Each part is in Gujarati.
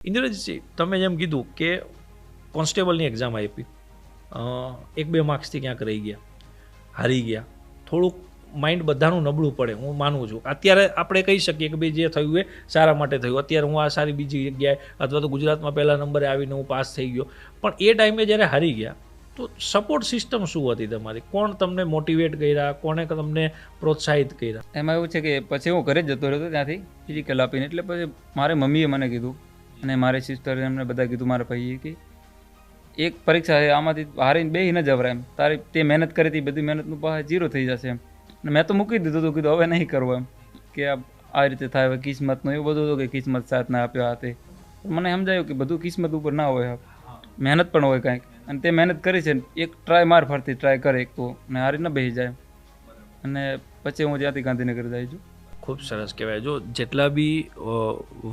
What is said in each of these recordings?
ઇન્દ્રજીતજી, તમે જેમ કીધું કે કોન્સ્ટેબલની એક્ઝામ આપી, 1-2 માર્ક્સથી ક્યાંક રહી ગયા, હારી ગયા, થોડુંક માઇન્ડ બધાનું નબળું પડે, હું માનું છું. અત્યારે આપણે કહી શકીએ કે ભાઈ જે થયું એ સારા માટે થયું, અત્યારે હું આ સારી બીજી જગ્યાએ અથવા તો ગુજરાતમાં પહેલા નંબરે આવીને હું પાસ થઈ ગયો. પણ એ ટાઈમે જ્યારે હારી ગયા તો સપોર્ટ સિસ્ટમ શું હતી તમારી? કોણ તમને મોટિવેટ કર્યા, કોણે તમને પ્રોત્સાહિત કર્યા? એમાં એવું છે કે પછી હું ઘરે જ જતો રહ્યો હતો ત્યાંથી ફિઝિકલ આપીને. એટલે પછી મારે મમ્મીએ મને કીધું અને મારી સિસ્ટરે એમને બધા કીધું, મારા ભાઈએ કે એક પરીક્ષા છે, આમાંથી હારીને બેસી ન જવરાય એમ, તારી તે મહેનત કરી હતી બધી મહેનતનું પાસે 0 થઈ જશે એમ. અને મેં તો મૂકી દીધું હતું, કીધું હવે નહીં કરવું એમ, કે આ રીતે થાય. હવે કિસ્મતનું એવું બધું હતું કે કિસ્મત સાથ ના આપ્યો હાથે. મને સમજાયું કે બધું કિસ્મત ઉપર ના હોય, મહેનત પણ હોય કાંઈક. અને તે મહેનત કરી છે, એક ટ્રાય માર ફરતી ટ્રાય કરે એક તો, અને હારી ન બેસી જાય. અને પછી હું ત્યાંથી ગાંધીનગર જાય છું. ખૂબ સરસ કહેવાય. જો જેટલા બી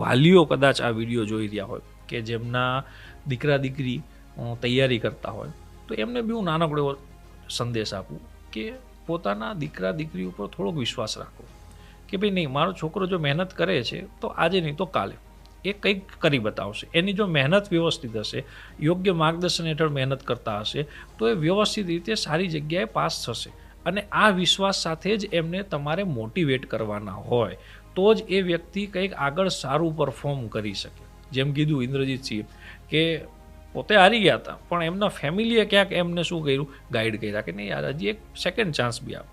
વાલીઓ કદાચ આ વિડીયો જોઈ રહ્યા હોય કે જેમના દીકરા દીકરી તૈયારી કરતા હોય, તો એમને બી હું નાનકડો એવો સંદેશ આપું કે પોતાના દીકરા દીકરી ઉપર થોડોક વિશ્વાસ રાખો કે ભાઈ નહીં, મારો છોકરો જો મહેનત કરે છે તો આજે નહીં તો કાલે એ કંઈક કરી બતાવશે. એની જો મહેનત વ્યવસ્થિત હશે, યોગ્ય માર્ગદર્શન હેઠળ મહેનત કરતા હશે, તો એ વ્યવસ્થિત રીતે સારી જગ્યાએ પાસ થશે. અને આ વિશ્વાસ સાથે જ એમને તમારે મોટિવેટ કરવાના હોય તો જ એ વ્યક્તિ કંઈક આગળ સારું પરફોર્મ કરી શકે. જેમ કીધું ઇન્દ્રજીતસિંહ કે પોતે હારી ગયા હતા, પણ એમના ફેમિલીએ ક્યાંક એમને શું કર્યું, ગાઈડ કર્યા કે નહીં યાર, હજી એક સેકન્ડ ચાન્સ બી આપ.